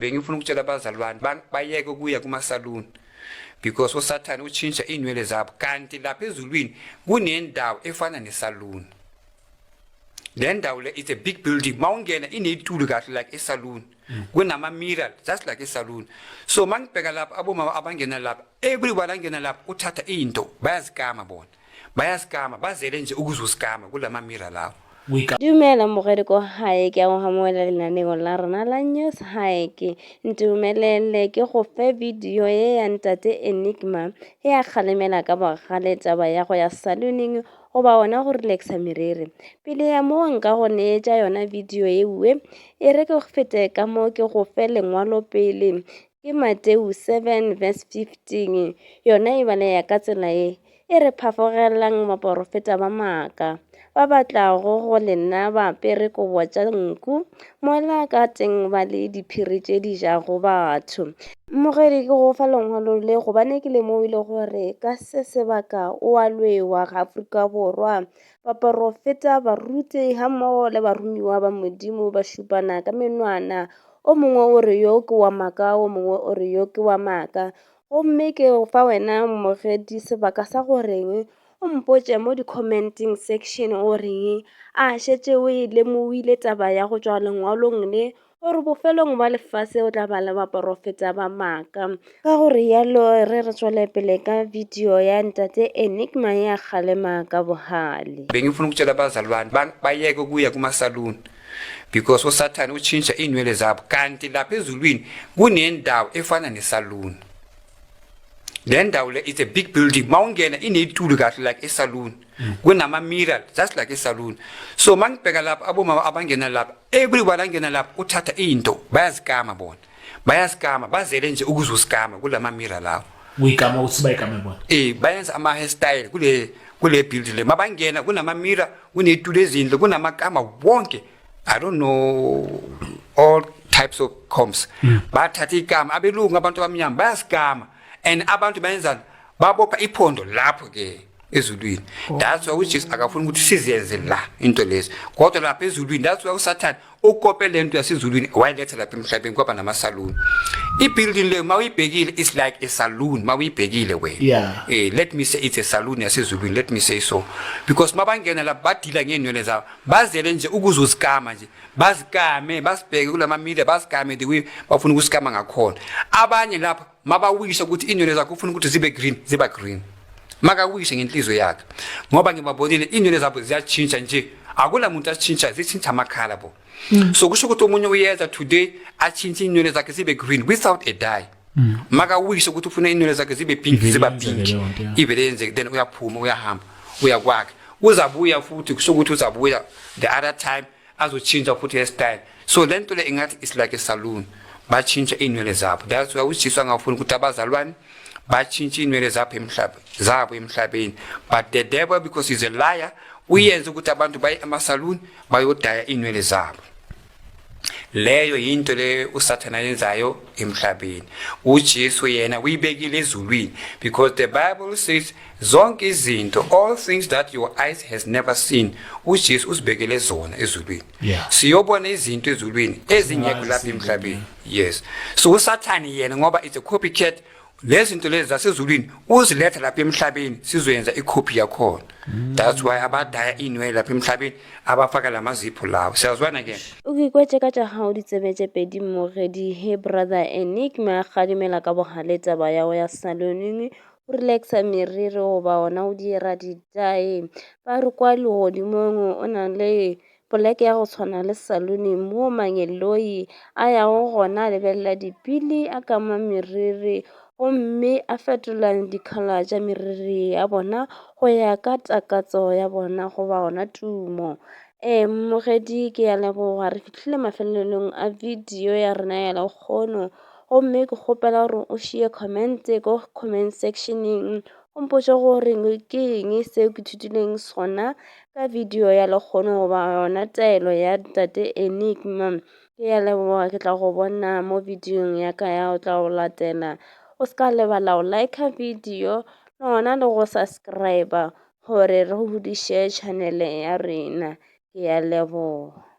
Bengifuna ukutshela abazali bami bayeke ukuya kuma-saloon because usathane utshintsha inwele zabo kanti lapha ezulwini kunendawo efana nesaloon. Le ndawo le is a big building mawungena ineyitulo kahle like esaloon kunama-mirror just like esaloon. So mangibheka lapha abomama abangena lapha everyone angena lapha uthatha into bayazikama bona bayazikama bazele nje ukuzosikama kulama-mirror lawo. Dumela mogedi ko hae ke a go gamoela lenaneo la rona la news hae ke ntumelele ke go fe video ye ya ntate Enigma e a kgalemela ka bogale taba ya go ya salooning goba ona go relaxa meriri. Pele ya mo nka go neetša yona video ewe e re ke go fete ka mo ke go fe lengwalo pele ke Mateu 7:15 yona e bale ya ka tsela e re phafogelang baporofeta ba maaka ba batlago go lena ba apere kobo tša nku mola ka teng ba le diphiri tše di jago batho. Mogedi ke go fa lengwalo le gobane ke lemoile gore ka se sebaka o a lwewa ga Afrika Borwa baporofeta baruti gammogo le baromiwa ba modimo ba šupana ka menwana o mongwe o re yo ke wa maaka o mongwe o re yo ke wa maaka. Gomme ke fa wena mogedi sebaka sa goreng o mpotše mo di-commenting section o reng a šetše o e lemoile taba ya go tšwa lengwalong le gore bofelong ba lefase o tla ba le baporofeta ba maaka. Ka gore yalo re tšwele pele ka video ya ntate Enigma ya kgalema ka bohale. Bengifuna ukutshela abazali bami bayeke ukuya kuma-saloon because usathane utshintsha inwele zabo kanti lapha ezulwini kunendawo efana nesaloon. Le ndawo le is a big building mawungena ineyitulo kahle like esaloon kunama-mirror just like esaloon. So mangibheka lapha abomama abangena lapha everyone angena lapha uthatha into bayazikama bona bayazikama bazele nje ukuzosikama kulama-mirror lawo. Uyikama uthi bayikame bona bayenza ama-hairstyle kule building le mabangena kunama-mirror kuneyitulo ezindle kunamakama wonke I don't know all types of combs bathatha ikama abelungu abantu abamnyama bayasikama and abantu bayenzani babopha iphondo lapho ke ezulwini. That's why which is akafuna ukuthi sizenze la into lezi kodwa lapha ezulwini that's why usathane ukope lento yasezulwini wayiletha lapha emhlabeni kwaba nama-saloon. I-building le mawuyibhekile is like a saloon mawuyibhekile wena let me say it's a saloon yasezulwini let me say so because mabangena lapha badila ngeenwele zabo bazele nje ukuzosikama nje bazikame basibheke kulama-media bazikame the way bafuna ukusikama ngakhona. Abanye lapha mabawisha ukuthi inwele zakho ufuna ukuthi zibe green ziba green makawishe ngenhliziyo yakhe ngoba ngibabonile inwele zabo ziyatshintsha nje akula muntu asitshintsha zitshintsha amakhala bo. So kusho ukuthi omunye uyeza today atshintshe inwele zakhe zibe green without a dye makawishe ukuthi ufuna inwele zakhe zibe pink ziba pink ibelenze then uyaphuma uyahamba uyakwakhe uzabuya futhi kusho ukuthi uzabuya the other time azotshintsha futhi hairstyle. So lento le ingathi is like a saloon batshintsha inwele zabo. That's why ushiswa ngafuna ukuthi abazalwane batshintsha inwele zabo emhlabeni but the devil because he's a liar uyenza ukuthi abantu baye ama-saloon bayodaya inwele zabo. Leyo yinto le usathana yenzayo emhlabeni. uJesu yena uyibekile ezulwini because the Bible says zonke izinto all things that your eyes has never seen uJesu usibekele zona ezulwini. Siyobona izinto ezulwini ezingekho lapha emhlabeni. Yes. So usathani yena ngoba it's a copycat lezi zinto lezi zasezulwini uziletha lapha emhlabeni sizoyenza icopy yakhona. That's why abadaya inwele lapha emhlabeni abafaka lamazipho lawo. Siyazwana ke ukikwetse ka tša gao ditsebe tše pedi mogedi he brother Enigma kgadimela ka bogale taba ya go ya salooning o relaxa meriri goba ona o dira ditae ba re kwa legodimong o na le poleke ya go tshwana le salone mo manyeloi a yago gona lebelela dipili a kama meriri gomme a fetola dikhala tša meriri ya bona go ya ka takatso ya bona goba gona tumo. Mogedi ke ya leboga re fitlhile mafelelong a video ya rena ya lekgono gomme ke kgopela gore o šie comment ko comment sectioneng o mpotše gore ke eng seo ke thutileng sona ka video ya lekgono goba yona taelo ya ntate Enigma. Ke ya leboga ke tla go bona mo videong ya ka ya o tla go latela. O ska lebala o like video le gona le go subscribe gore re godiše channel ya rena. Ke ya leboga.